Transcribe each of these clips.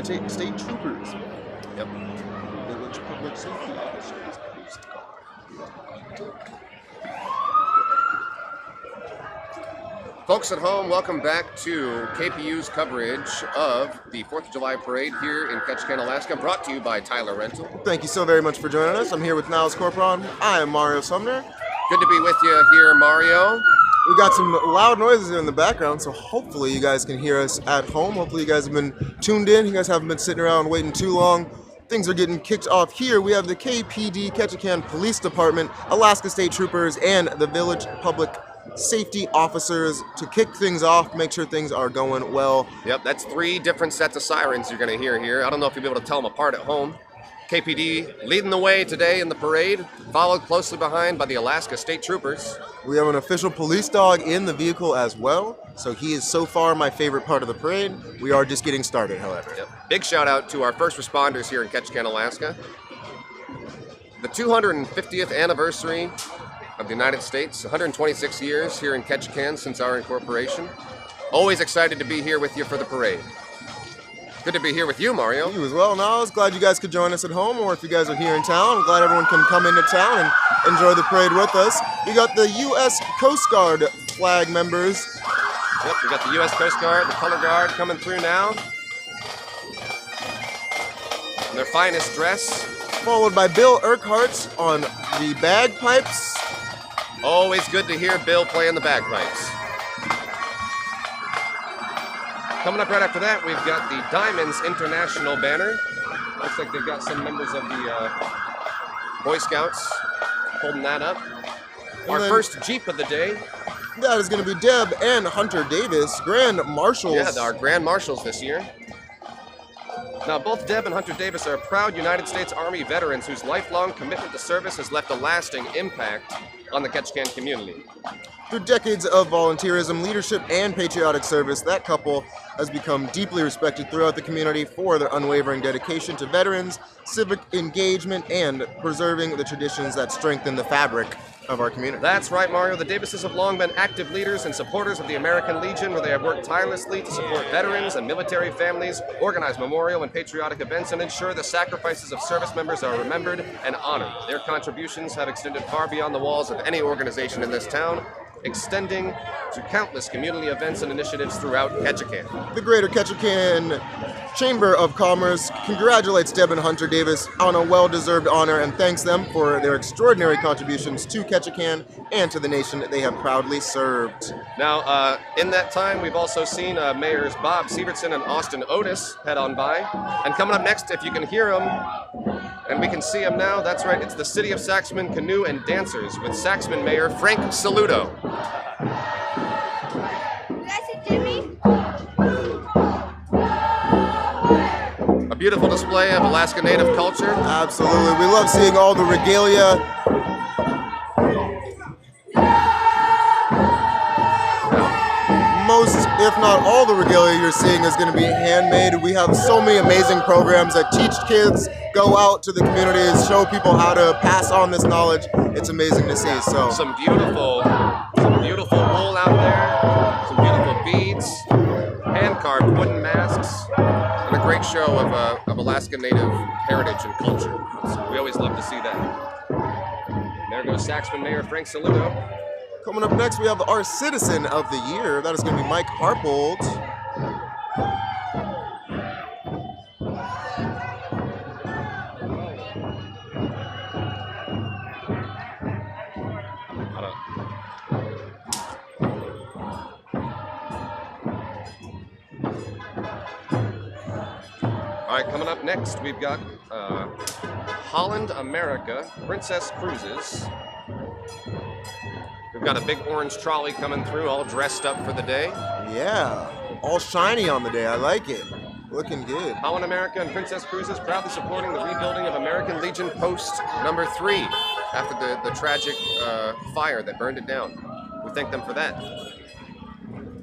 State troopers. Yep. Village public safety officers. Folks at home, welcome back to KPU's coverage of the 4th of July parade here in Ketchikan, Alaska, brought to you by Tyler Rental. Thank you so very much for joining us. I'm here with Niles Corporon. I am Mario Sumner. Good to be with you here, Mario. We got some loud noises in the background, so hopefully you guys can hear us at home. Hopefully you guys have been tuned in. You guys haven't been sitting around waiting too long. Things are getting kicked off here. We have the KPD, Ketchikan Police Department, Alaska State Troopers, and the Village Public Safety Officers to kick things off, make sure things are going well. Yep, that's 3 different sets of sirens you're going to hear here. I don't know if you'll be able to tell them apart at home. KPD leading the way today in the parade, followed closely behind by the Alaska State Troopers. We have an official police dog in the vehicle as well, so he is so far my favorite part of the parade. We are just getting started, however. Yep. Big shout out to our first responders here in Ketchikan, Alaska. The 250th anniversary of the United States, 126 years here in Ketchikan since our incorporation. Always excited to be here with you for the parade. Good to be here with you, Mario. You as well. Now, I was glad you guys could join us at home, or if you guys are here in town, I'm glad everyone can come into town and enjoy the parade with us. We got the U.S. Coast Guard flag members. Yep, we got the U.S. Coast Guard, the Color Guard coming through now. In their finest dress. Followed by Bill Urquhart on the bagpipes. Always good to hear Bill playing the bagpipes. Coming up right after that, we've got the Diamonds International banner. Looks like they've got some members of the Boy Scouts holding that up. Our first Jeep of the day. That is going to be Deb and Hunter Davis, Grand Marshals. Yeah, our Grand Marshals this year. Now, both Deb and Hunter Davis are proud United States Army veterans whose lifelong commitment to service has left a lasting impact on the Ketchikan community. Through decades of volunteerism, leadership, and patriotic service, that couple has become deeply respected throughout the community for their unwavering dedication to veterans, civic engagement, and preserving the traditions that strengthen the fabric of our community. That's right, Mario. The Davises have long been active leaders and supporters of the American Legion, where they have worked tirelessly to support veterans and military families, organize memorial and patriotic events, and ensure the sacrifices of service members are remembered and honored. Their contributions have extended far beyond the walls of any organization in this town, extending to countless community events and initiatives throughout Ketchikan. The Greater Ketchikan Chamber of Commerce congratulates Deb and Hunter Davis on a well-deserved honor and thanks them for their extraordinary contributions to Ketchikan and to the nation they have proudly served. Now, in that time, we've also seen Mayors Bob Sievertson and Austin Otis head on by. And coming up next, if you can hear them, and we can see them now, that's right, it's the City of Saxman Canoe and Dancers with Saxman Mayor Frank Saludo. You guys see Jimmy? A beautiful display of Alaska Native culture. Absolutely. We love seeing all the regalia. Most, if not all the regalia you're seeing is going to be handmade. We have so many amazing programs that teach kids, go out to the communities, show people how to pass on this knowledge. It's amazing to see. So some beautiful wool out there, some beautiful beads, hand-carved wooden masks, and a great show of Alaska Native heritage and culture. So we always love to see that. And there goes Saxman Mayor Frank Saludo. Coming up next, we have our Citizen of the Year. That is going to be Mike Harpold. All right, coming up next, we've got Holland America Princess Cruises. We've got a big orange trolley coming through, all dressed up for the day. Yeah, all shiny on the day. I like it. Looking good. Holland America and Princess Cruises proudly supporting the rebuilding of American Legion Post number 3 after the tragic fire that burned it down. We thank them for that.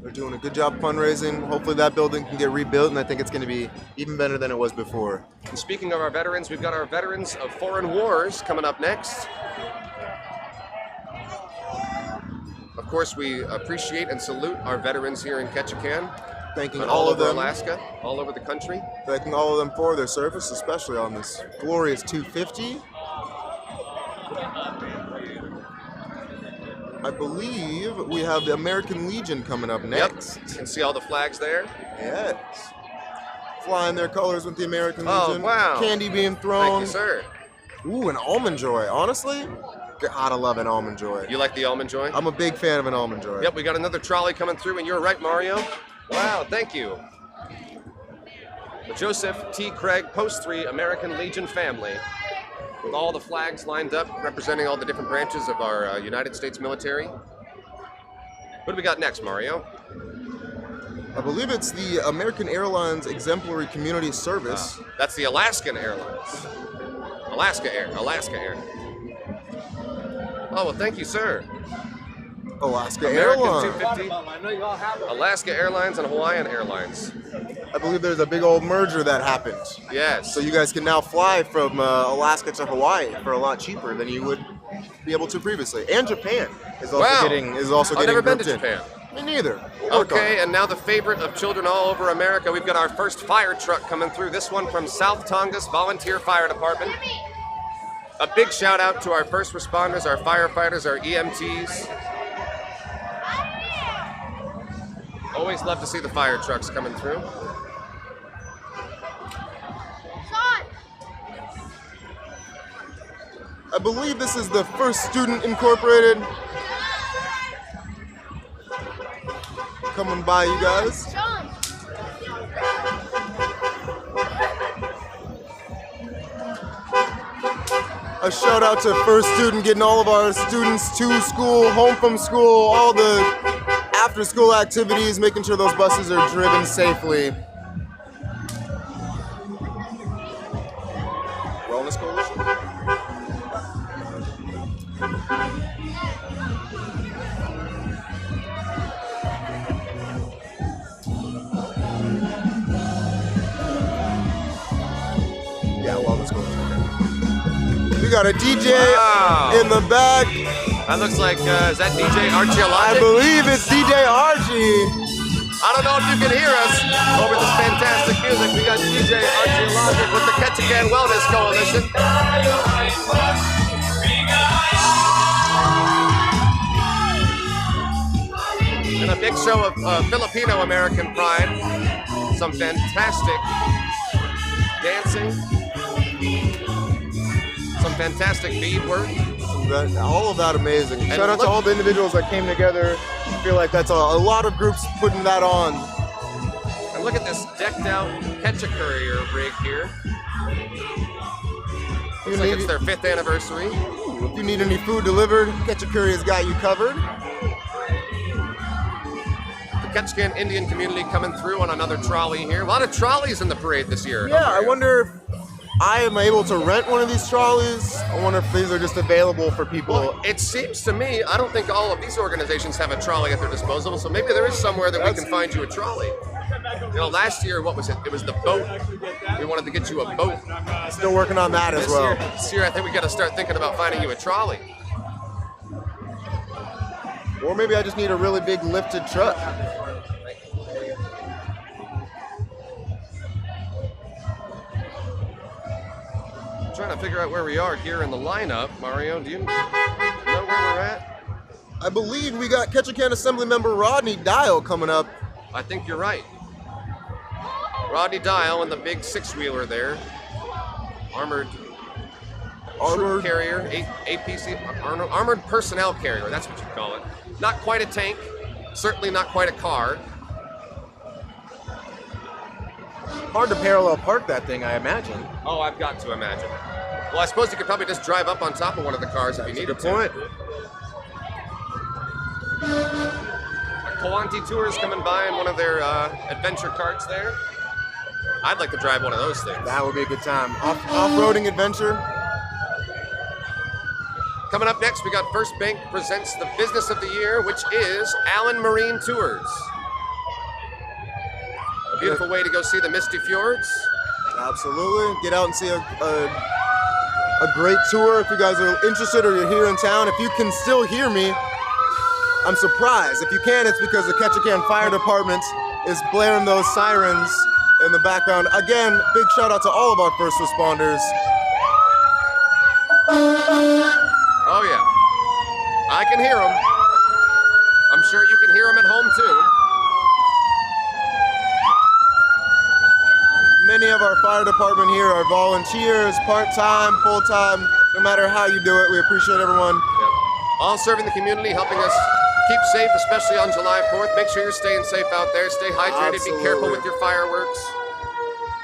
They're doing a good job fundraising. Hopefully that building can get rebuilt, and I think it's going to be even better than it was before. And speaking of our veterans, we've got our Veterans of Foreign Wars coming up next. Of course, we appreciate and salute our veterans here in Ketchikan. Thanking and all of over them. Alaska, all over the country. Thanking all of them for their service, especially on this glorious 250. I believe we have the American Legion coming up next. Yep. You can see all the flags there. Yes. Flying their colors with the American Legion. Oh, wow. Candy being thrown. Thank you, sir. Ooh, an Almond Joy. Honestly, gotta love an Almond Joy. You like the Almond Joy? I'm a big fan of an Almond Joy. Yep, we got another trolley coming through, and you're right, Mario. Wow, thank you. The Joseph T. Craig Post 3 American Legion family, with all the flags lined up, representing all the different branches of our United States military. What do we got next, Mario? I believe it's the American Airlines Exemplary Community Service. That's the Alaskan Airlines. Alaska Air. Oh, well, thank you, sir. Alaska American Airlines. 250, Alaska Airlines and Hawaiian Airlines. I believe there's a big old merger that happened. Yes. So you guys can now fly from Alaska to Hawaii for a lot cheaper than you would be able to previously. And Japan is also Wow. getting I've never been to grouped in. Japan. Me neither. We'll work on Okay, it. and now the favorite of children all over America. We've got our first fire truck coming through. This one from South Tongass Volunteer Fire Department. A big shout out to our first responders, our firefighters, our EMTs. Always love to see the fire trucks coming through. I believe this is the First Student Incorporated. Coming by, you guys. A shout out to First Student, getting all of our students to school, home from school, all the after school activities, making sure those buses are driven safely. Wellness Coalition? Yeah, Wellness Coalition. We got a DJ Wow. in the back. That looks like, is that DJ I Archeologic? believe it's DJ Archie. I don't know if you can hear us over this fantastic music. We got DJ Archeologic with the Ketchikan Wellness Coalition. And a big show of Filipino-American pride. Some fantastic dancing. Some fantastic beadwork. All of that amazing. And Shout out to look- all the individuals that came together. I feel like that's a lot of groups putting that on. And look at this decked out Ketchikan rig here. Looks like it's their 5th anniversary. If you need any food delivered, Ketchikan has got you covered. The Ketchikan Indian community coming through on another trolley here. A lot of trolleys in the parade this year. Yeah, I wonder if I am able to rent one of these trolleys. I wonder if these are just available for people. Well, it seems to me, I don't think all of these organizations have a trolley at their disposal, so maybe there is somewhere that we can find you a trolley. You know, last year, what was it? It was the boat. We wanted to get you a boat. Still working on that as well. This year, I think we got to start thinking about finding you a trolley. Or maybe I just need a really big lifted truck. I'm trying to figure out where we are here in the lineup. Mario, do you know where we're at? I believe we got Ketchikan Assembly Member Rodney Dial coming up. I think you're right. Rodney Dial and the big 6-wheeler there. Armored troop carrier, APC, armored personnel carrier, that's what you call it. Not quite a tank, certainly not quite a car. Hard to parallel park that thing, I imagine. Oh, I've got to imagine. Well, I suppose you could probably just drive up on top of one of the cars if you needed to. Point. Kawanti Tours coming by in one of their adventure carts there. I'd like to drive one of those things. That would be a good time. Off-roading adventure. Coming up next, we got First Bank presents the Business of the Year, which is Allen Marine Tours. A beautiful way to go see the Misty Fjords. Absolutely. Get out and see a great tour if you guys are interested or you're here in town. If you can still hear me, I'm surprised. If you can, it's because the Ketchikan Fire Department is blaring those sirens in the background. Again, big shout out to all of our first responders. Oh yeah, I can hear them. I'm sure you can hear them at home too. Many of our fire department here are volunteers, part-time, full-time, no matter how you do it. We appreciate everyone. Yep. All serving the community, helping us keep safe, especially on July 4th. Make sure you're staying safe out there. Stay hydrated. Absolutely. Be careful with your fireworks.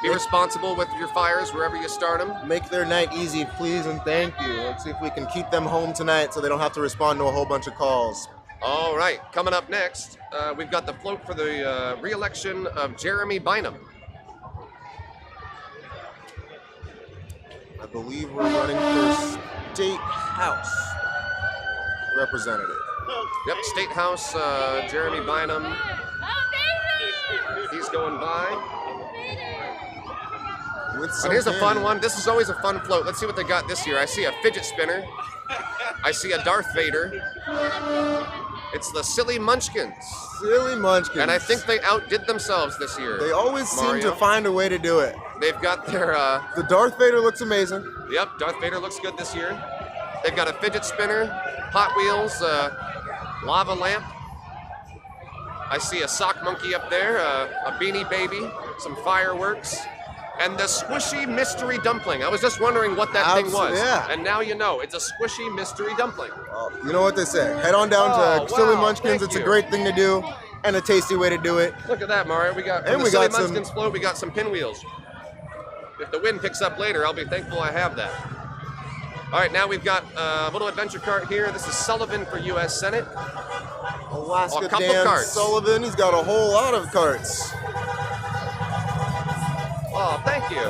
Be responsible with your fires wherever you start them. Make their night easy, please, and thank you. Let's see if we can keep them home tonight so they don't have to respond to a whole bunch of calls. All right, coming up next, we've got the float for the re-election of Jeremy Bynum. I believe we're running for State House Representative. Yep, State House, Jeremy Bynum. He's going by. And here's a fun one. This is always a fun float. Let's see what they got this year. I see a fidget spinner. I see a Darth Vader. It's the Silly Munchkins. Silly Munchkins. And I think they outdid themselves this year. They always Mario. seem to find a way to do it. They've got their... the Darth Vader looks amazing. Yep, Darth Vader looks good this year. They've got a fidget spinner, Hot Wheels, lava lamp. I see a sock monkey up there, a beanie baby, some fireworks, and the squishy mystery dumpling. I was just wondering what that thing was. Yeah. And now you know, it's a squishy mystery dumpling. You know what they say. Head on down to Silly Munchkins. It's a great thing to do and a tasty way to do it. Look at that, Mario. We got, from the Silly Munchkins float, we got some pinwheels. If the wind picks up later, I'll be thankful I have that. All right, now we've got a little adventure cart here. This is Sullivan for U.S. Senate. Alaska couple Dan carts. Sullivan, he's got a whole lot of carts. Oh, thank you.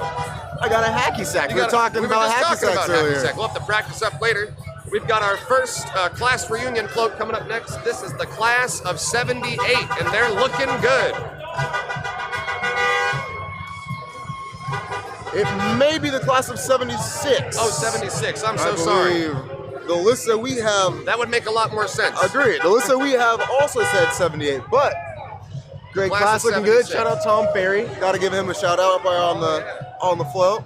I got a hacky sack. We were talking about hacky sacks earlier. We'll have to practice up later. We've got our first class reunion float coming up next. This is the class of 78, and they're looking good. It may be the class of 76. Oh, 76. I'm so I sorry. believe the list that we have... That would make a lot more sense. Agreed. The list that we have also said 78, but great class looking good. Shout out Tom Ferry. Got to give him a shout out on the float.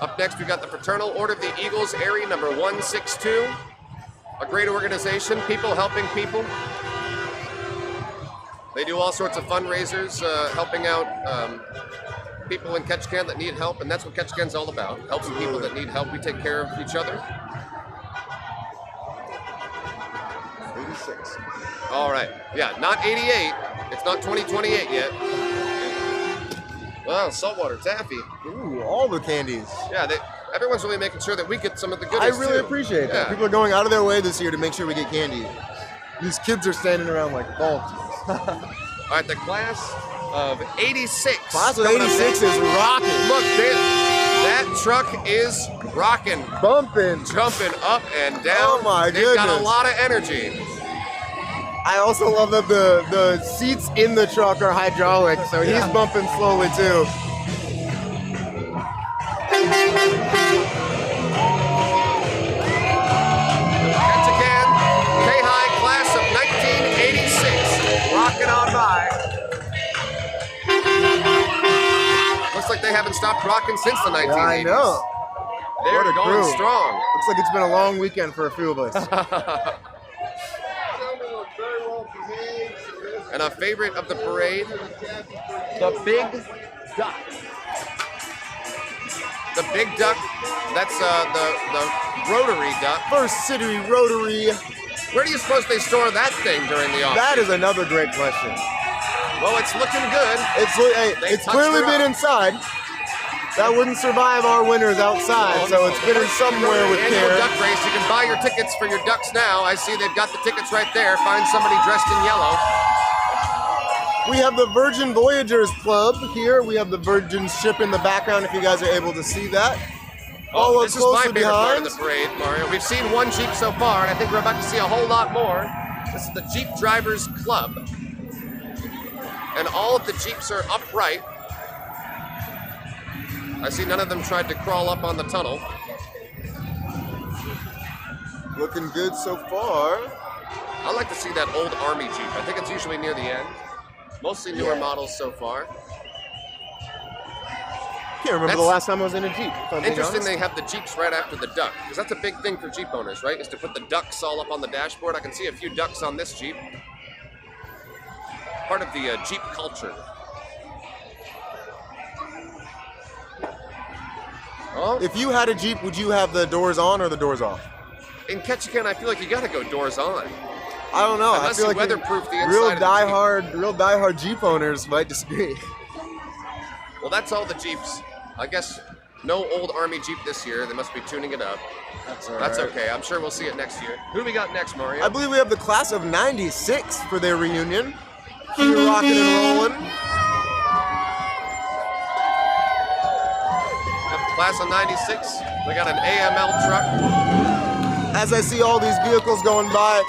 Up next, we've got the Fraternal Order of the Eagles, Airy number 162. A great organization, people helping people. They do all sorts of fundraisers, helping out people in Ketchikan that need help, and that's what Ketchikan's all about. Helping people that need help. We take care of each other. 86. All right. Yeah, not 88. It's not 2028 yet. Well, saltwater taffy. Ooh, all the candies. Yeah, everyone's really making sure that we get some of the goodies, I really appreciate that. People are going out of their way this year to make sure we get candy. These kids are standing around like donkeys. All right, the class of 86. Class of 86 is rocking. Look, that truck is rocking. Bumping. Jumping up and down. Oh my goodness. They've got a lot of energy. I also love that the seats in the truck are hydraulic, so he's bumping slowly too. Ketchikan, K-High class of 1986, rocking on by. Looks like they haven't stopped rocking since the 1980s. Yeah, I know. They're going strong. Looks like it's been a long weekend for a few of us. And a favorite of the parade, the Big Duck. The Big Duck, that's the Rotary Duck. First City Rotary. Where do you suppose they store that thing during the off-season? That is another great question. Well, it's looking good. It's clearly been inside. That wouldn't survive our winters outside, so it's been in somewhere with care. Duck race. You can buy your tickets for your ducks now. I see they've got the tickets right there. Find somebody dressed in yellow. We have the Virgin Voyagers Club here. We have the Virgin ship in the background if you guys are able to see that. Oh, this is my favorite part of the parade, Mario. We've seen one Jeep so far, and I think we're about to see a whole lot more. This is the Jeep Drivers Club. And all of the Jeeps are upright. I see none of them tried to crawl up on the tunnel. Looking good so far. I like to see that old Army Jeep. I think it's usually near the end. Mostly newer models so far. Can't remember the last time I was in a Jeep. Interesting they have the Jeeps right after the duck, because that's a big thing for Jeep owners, right? Is to put the ducks all up on the dashboard. I can see a few ducks on this Jeep. Part of the Jeep culture. Oh. If you had a Jeep, would you have the doors on or the doors off? In Ketchikan, I feel like you gotta go doors on. I don't know. Unless I feel you like weatherproof the inside real diehard Jeep owners might disagree. Well, that's all the Jeeps. I guess no old Army Jeep this year. They must be tuning it up. That's all That's right. okay. I'm sure we'll see it next year. Who do we got next, Mario? I believe we have the class of '96 for their reunion. Keep rocking and rolling. Class of '96. We got an AML truck. As I see all these vehicles going by,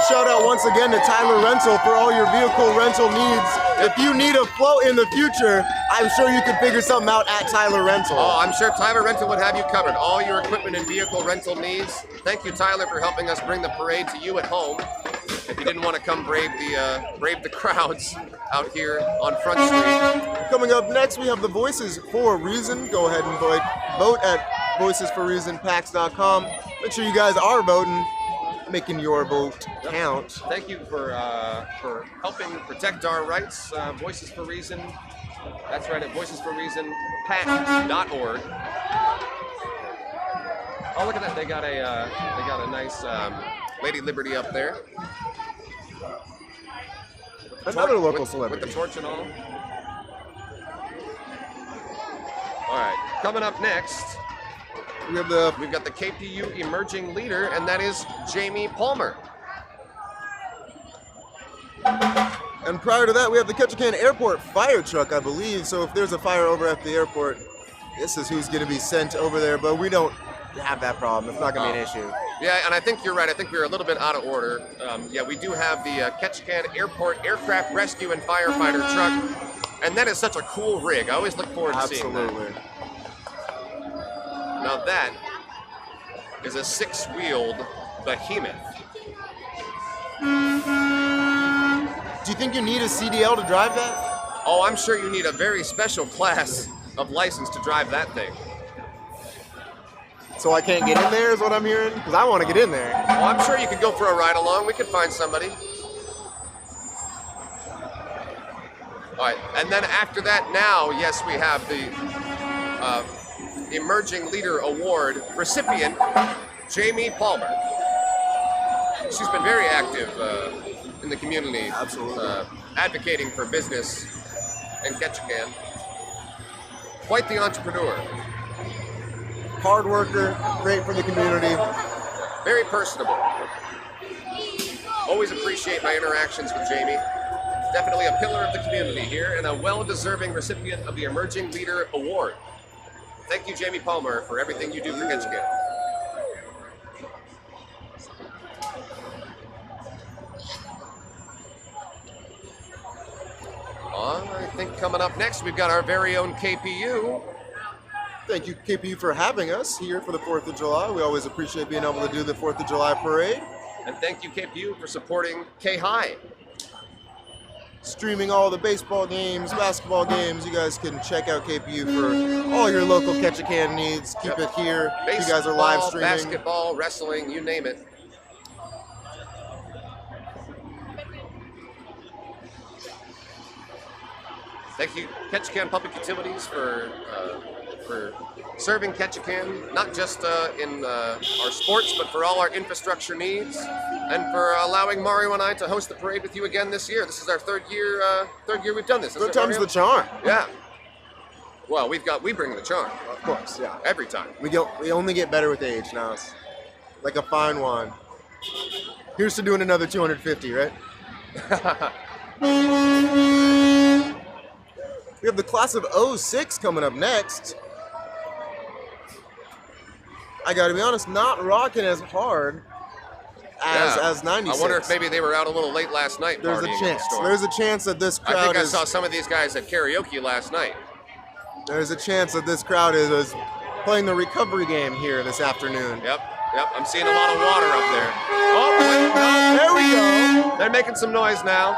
shout out once again to Tyler Rental for all your vehicle rental needs. If you need a float in the future, I'm sure you could figure something out at Tyler Rental. Oh, I'm sure Tyler Rental would have you covered. All your equipment and vehicle rental needs. Thank you, Tyler, for helping us bring the parade to you at home. If you didn't want to come brave the crowds out here on Front Street. Coming up next, we have the Voices for Reason. Go ahead and vote at voicesforreasonpacks.com. Make sure you guys are voting, making your vote count. Thank you for helping protect our rights. Voices for Reason. That's right, at voicesforreasonpack.org. Oh, look at that! They got a nice Lady Liberty up there. Another local celebrity. With the torch and all. All right, coming up next, we've got the KPU emerging leader, and that is Jamie Palmer. And prior to that, we have the Ketchikan Airport fire truck, I believe. So if there's a fire over at the airport, this is who's going to be sent over there. But we don't have that problem. It's not going to be an issue. Yeah, and I think you're right. I think we're a little bit out of order. Yeah, we do have the Ketchikan Airport Aircraft Rescue and Firefighter truck, and that is such a cool rig. I always look forward to seeing that. Absolutely. Now that is a 6-wheeled behemoth. Do you think you need a CDL to drive that? Oh, I'm sure you need a very special class of license to drive that thing. So I can't get in there is what I'm hearing? Because I want to get in there. Oh, I'm sure you could go for a ride along. We could find somebody. All right, and then after that, now, yes, we have the Emerging Leader Award recipient, Jamie Palmer. She's been very active in the community. Absolutely. Advocating for business in Ketchikan. Quite the entrepreneur. Hard worker, great for the community. Very personable. Always appreciate my interactions with Jamie. Definitely a pillar of the community here and a well-deserving recipient of the Emerging Leader Award. Thank you, Jamie Palmer, for everything you do for Ketchikan. I think coming up next, we've got our very own KPU. Thank you, KPU, for having us here for the 4th of July. We always appreciate being able to do the 4th of July parade. And thank you, KPU, for supporting K-High. Streaming all the baseball games, basketball games. You guys can check out KPU for all your local Ketchikan needs. Keep it here. Baseball, you guys are live streaming. Basketball, wrestling, you name it. Thank you, Ketchikan Public Utilities, for serving Ketchikan, not just in our sports, but for all our infrastructure needs, and for allowing Mario and I to host the parade with you again this year. This is our third year we've done this. Third time's the charm. Yeah. Well, we bring the charm. Of course, yeah. Every time. We only get better with age now. It's like a fine wine. Here's to doing another 250, right? We have the class of '06 coming up next. I gotta be honest, not rocking as hard as '96. I wonder if maybe they were out a little late last night. There's a chance. There's a chance that this crowd I think I saw some of these guys at karaoke last night. There's a chance that this crowd is playing the recovery game here this afternoon. Yep. Yep, I'm seeing a lot of water up there. Oh, wait, no. There we go. They're making some noise now.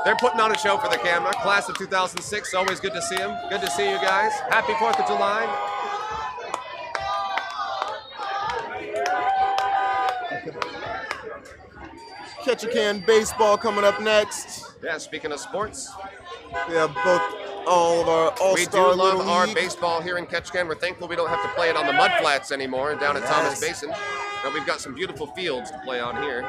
They're putting on a show for the camera. Class of 2006, always good to see them. Good to see you guys. Happy 4th of July. Ketchikan baseball coming up next. Yeah, speaking of sports, We have all of our all-star we do love Little our League. baseball here in Ketchikan. We're thankful we don't have to play it on the mud flats anymore and down at Thomas Yes. Basin. Now we've got some beautiful fields to play on here.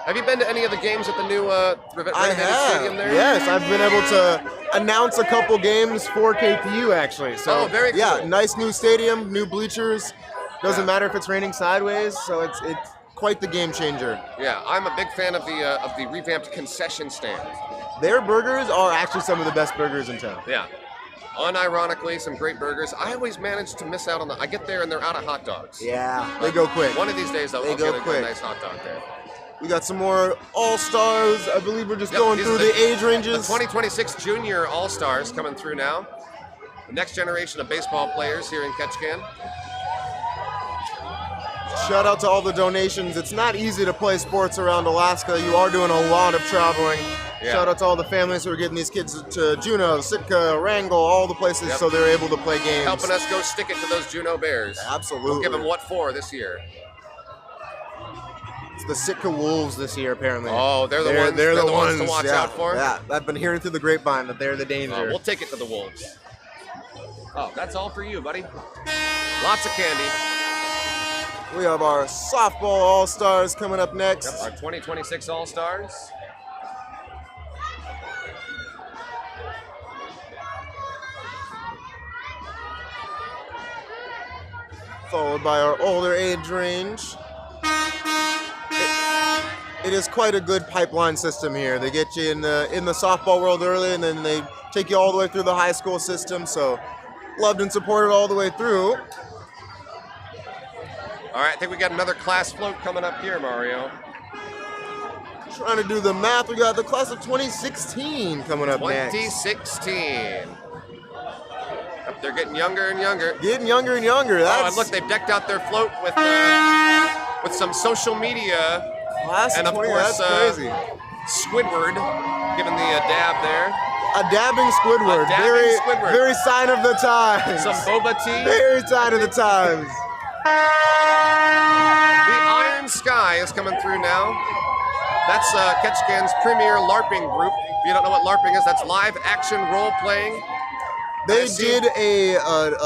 Have you been to any of the games at the new I renovated have. stadium there? Yes, I've been able to announce a couple games for KPU actually. So Oh, very yeah, cool. nice new stadium, new bleachers. Doesn't Yeah. matter if it's raining sideways, so it's quite the game changer. Yeah, I'm a big fan of the revamped concession stand. Their burgers are actually some of the best burgers in town. Yeah. Unironically, some great burgers. I always manage to miss out on I get there and they're out of hot dogs. Yeah, they go quick. One of these days I'll They get go a quick. nice hot dog there. We got some more all-stars. I believe we're just Yep, going these through are the age The ranges. 2026 Junior All-Stars coming through now. The next generation of baseball players here in Ketchikan. Shout out to all the donations. It's not easy to play sports around Alaska. You are doing a lot of traveling. Yeah. Shout out to all the families who are getting these kids to Juneau, Sitka, Wrangell, all the places Yep. so they're able to play games. Helping us go stick it to those Juneau Bears. Absolutely. We'll give them what for this year? It's the Sitka Wolves this year, apparently. Oh, they're the ones to watch yeah. out for? Yeah, I've been hearing through the grapevine that they're the danger. We'll take it to the Wolves. Oh, that's all for you, buddy. Lots of candy. We have our softball all-stars coming up next. Yep, our 2026 All-Stars. Followed by our older age range. It is quite a good pipeline system here. They get you in the softball world early, and then they take you all the way through the high school system. So, loved and supported all the way through. All right, I think we got another class float coming up here, Mario. Trying to do the math. We got the class of 2016 coming up next. 2016. Yep, they're getting younger and younger. Getting younger and younger. That's Oh, and look, they've decked out their float with some social media. class and of of 20. course, That's crazy. Squidward giving the dab there. A dabbing Squidward. A dabbing very, Squidward. very sign of the times. Some boba tea. Very sign of the times. The Iron Sky is coming through now. That's Ketchikan's premier LARPing group. If you don't know what LARPing is, that's live action role playing. They did a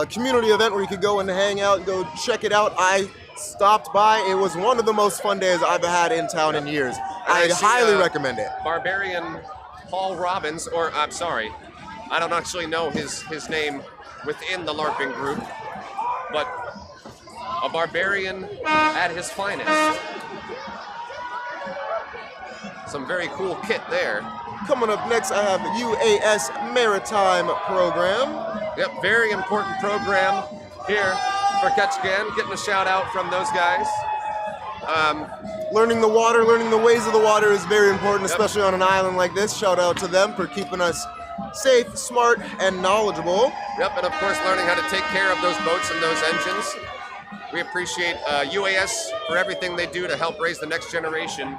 community event where you could go and hang out and go check it out. I stopped by. It was one of the most fun days I've had in town in years. I I see, highly recommend it. Barbarian Paul Robbins, or I'm sorry, I don't actually know his name within the LARPing group, but a barbarian at his finest. Some very cool kit there. Coming up next, I have UAS Maritime Program. Yep, very important program here for Ketchikan. Getting a shout out from those guys. Learning the water, learning the ways of the water is very important, Yep. especially on an island like this. Shout out to them for keeping us safe, smart, and knowledgeable. Yep, and of course learning how to take care of those boats and those engines. We appreciate UAS for everything they do to help raise the next generation.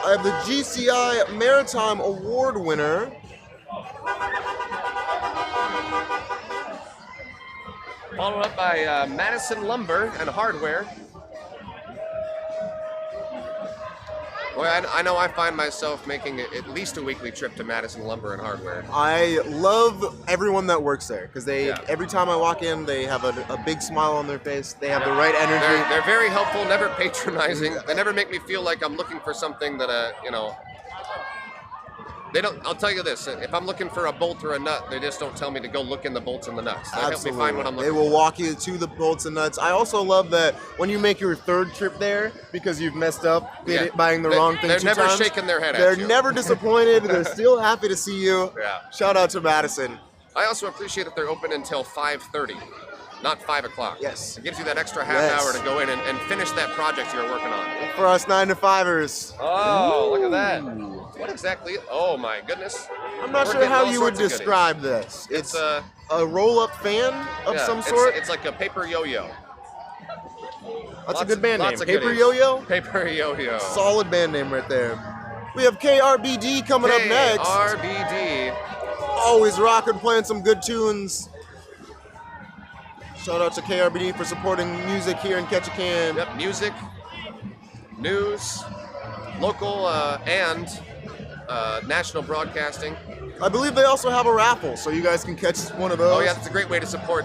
I have the GCI Maritime Award winner. Followed up by Madison Lumber and Hardware. Well, I know I find myself making at least a weekly trip to Madison Lumber and Hardware. I love everyone that works there because Yeah. every time I walk in, they have a big smile on their face. They have the right energy. They're very helpful, never patronizing. They never make me feel like I'm looking for something that, they don't. I'll tell you this: if I'm looking for a bolt or a nut, they just don't tell me to go look in the bolts and the nuts. They help me find what I'm They looking will for. walk you to the bolts and nuts. I also love that when you make your third trip there because you've messed up Yeah. buying the wrong thing They're two never times, shaking their head at They're you. never disappointed. They're still happy to see you. Yeah. Shout out to Madison. I also appreciate that they're open until 5:30, not 5 o'clock. Yes. It gives you that extra half Yes. hour to go in and finish that project you're working on. For us 9 to 5ers. Oh, look at that. What exactly? Oh my goodness. I'm not We're sure getting how all you would sorts of goodies. describe this. It's a roll-up fan of yeah, some sort. It's like a paper yo-yo. That's a good band name. Lots of Paper goodies. Yo-Yo? Paper yo-yo. Solid band name right there. We have KRBD coming up next. KRBD. Always rocking, playing some good tunes. Shout out to KRBD for supporting music here in Ketchikan. Yep, music, news, local and national broadcasting. I believe they also have a raffle, so you guys can catch one of those. Oh yeah, that's a great way to support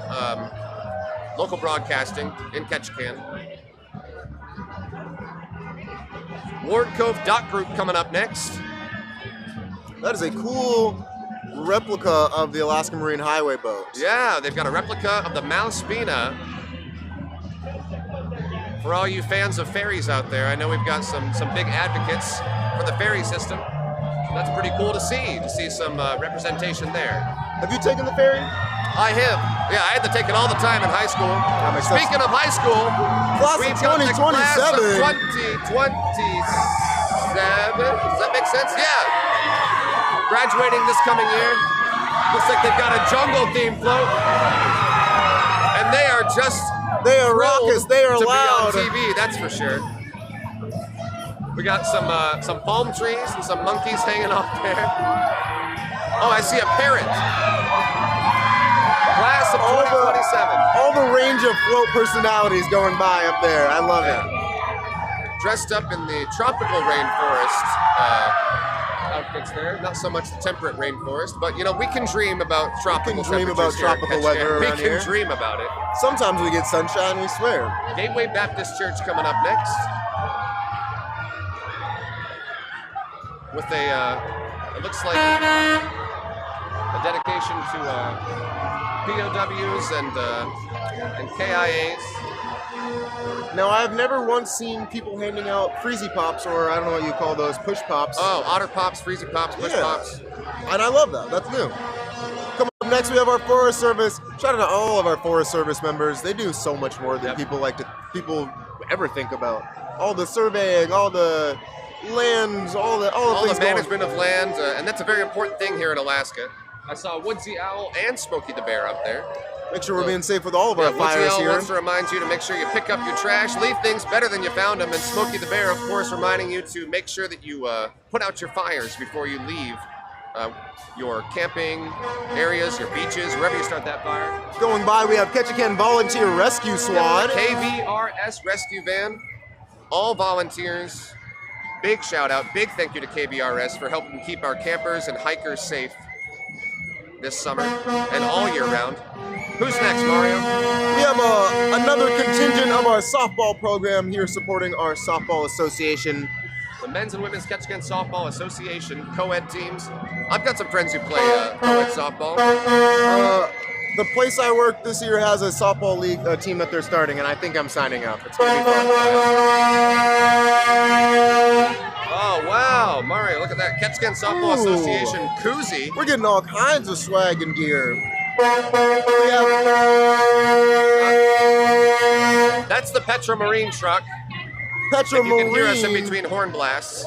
local broadcasting in Ketchikan. Ward Cove Dock Group coming up next. That is a cool replica of the Alaska Marine Highway boat. Yeah, they've got a replica of the Malspina. For all you fans of ferries out there, I know we've got some big advocates for the ferry system. That's pretty cool to see some representation there. Have you taken the ferry? I have. Yeah, I had to take it all the time in high school. Speaking of high school, class we've of got the class of 2027. 2027. Does that make sense? Yeah. Graduating this coming year. Looks like they've got a jungle theme float. And they are just They are raucous, they are to loud. be on TV, that's for sure. We got some palm trees and some monkeys hanging off there. Oh, I see a parrot. Class of 2027. All the range of float personalities going by up there. I love it. Dressed up in the tropical rainforest outfits there. Not so much the temperate rainforest, but you know, we can dream about tropical temperatures here in weather Ketchikan. around We here. can dream about it. Sometimes we get sunshine, we swear. Gateway Baptist Church coming up next. With a, it looks like a dedication to POWs and KIAs. Now, I've never once seen people handing out Freezy Pops, or I don't know what you call those, push pops. Oh, Otter Pops, Freezy Pops, Push Pops. And I love that. That's new. Coming up next, we have our Forest Service. Shout out to all of our Forest Service members. They do so much more than people ever think about. All the surveying, all the lands, all the things management of land, and that's a very important thing here in Alaska. I saw Woodsy Owl and Smokey the Bear up there. Make sure we're being safe with all of our fires Woodsy Owl here. wants to remind you to make sure you pick up your trash, leave things better than you found them, and Smokey the Bear, of course, reminding you to make sure that you put out your fires before you leave your camping areas, your beaches, wherever you start that fire. Going by, we have Ketchikan Volunteer Rescue Squad. KVRS Rescue Van, all volunteers. Big shout out, big thank you to KVRS for helping keep our campers and hikers safe this summer and all year round. Who's next, Mario? We have another contingent of our softball program here supporting our softball association. The Men's and Women's Ketchikan Softball Association, co-ed teams. I've got some friends who play co-ed softball. The place I work this year has a softball league team that they're starting, and I think I'm signing up. It's going to be fun. Oh, wow. Mario, look at that. Ketchikan Softball Association koozie. We're getting all kinds of swag and gear. That's the Petra Marine truck. Petra If you can hear Marine. us in between horn blasts.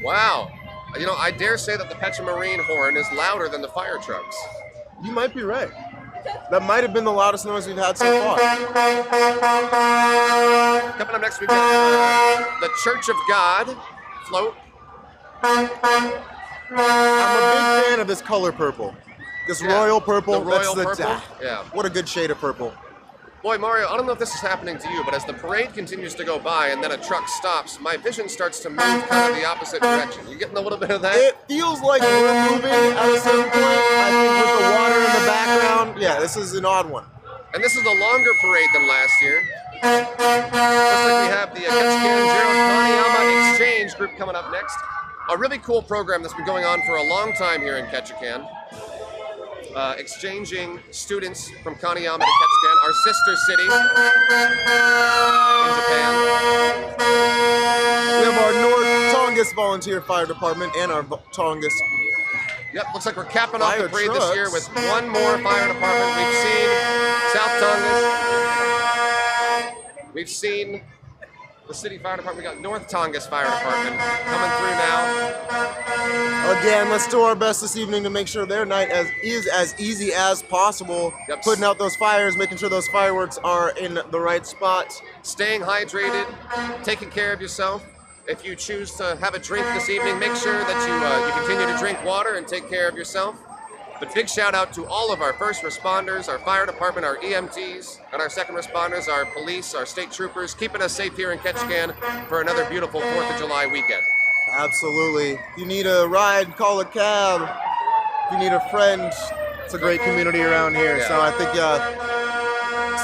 Wow. You know, I dare say that the Petra Marine horn is louder than the fire trucks. You might be right. That might have been the loudest noise we've had so far. Coming up next, we've got the Church of God float. I'm a big fan of this color purple. This royal purple. The royal That's purple? Yeah. What a good shade of purple. Boy, Mario, I don't know if this is happening to you, but as the parade continues to go by and then a truck stops, my vision starts to move kind of the opposite direction. You getting a little bit of that? It feels like we're moving at a certain point. I think with the water in the background. Yeah, this is an odd one. And this is a longer parade than last year. Looks like we have the Ketchikan Gerald Kaniyama Exchange group coming up next. A really cool program that's been going on for a long time here in Ketchikan. Exchanging students from Kaniyama to Ketchikan, our sister city in Japan. We have our North Tongass Volunteer Fire Department and our Tongass Yep, looks like we're capping off Fire the parade trucks. this year with one more fire department. We've seen South Tongass. We've seen the city fire department. We got North Tongass Fire Department coming through now. Again, let's do our best this evening to make sure their night is as easy as possible. Yep. Putting out those fires, making sure those fireworks are in the right spot. Staying hydrated, taking care of yourself. If you choose to have a drink this evening, make sure that you continue to drink water and take care of yourself. But big shout out to all of our first responders, our fire department, our EMTs, and our second responders, our police, our state troopers, keeping us safe here in Ketchikan for another beautiful 4th of July weekend. Absolutely. If you need a ride, call a cab. If you need a friend, it's a great community around here. Yeah. So I think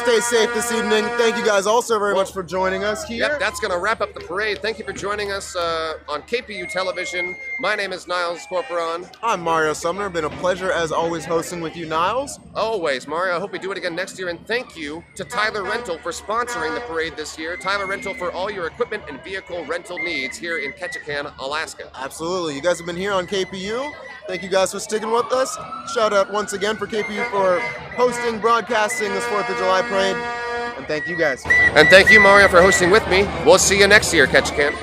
stay safe this evening. Thank you guys also very much for joining us here. Yep, that's going to wrap up the parade. Thank you for joining us on KPU Television. My name is Niles Corporon. I'm Mario Sumner. Been a pleasure as always hosting with you, Niles. Always, Mario. I hope we do it again next year. And thank you to Tyler Rental for sponsoring the parade this year. Tyler Rental for all your equipment and vehicle rental needs here in Ketchikan, Alaska. Absolutely. You guys have been here on KPU. Thank you guys for sticking with us. Shout out once again for KPU for hosting, broadcasting this 4th of July parade. And thank you guys. And thank you, Mario, for hosting with me. We'll see you next year, Ketchikan.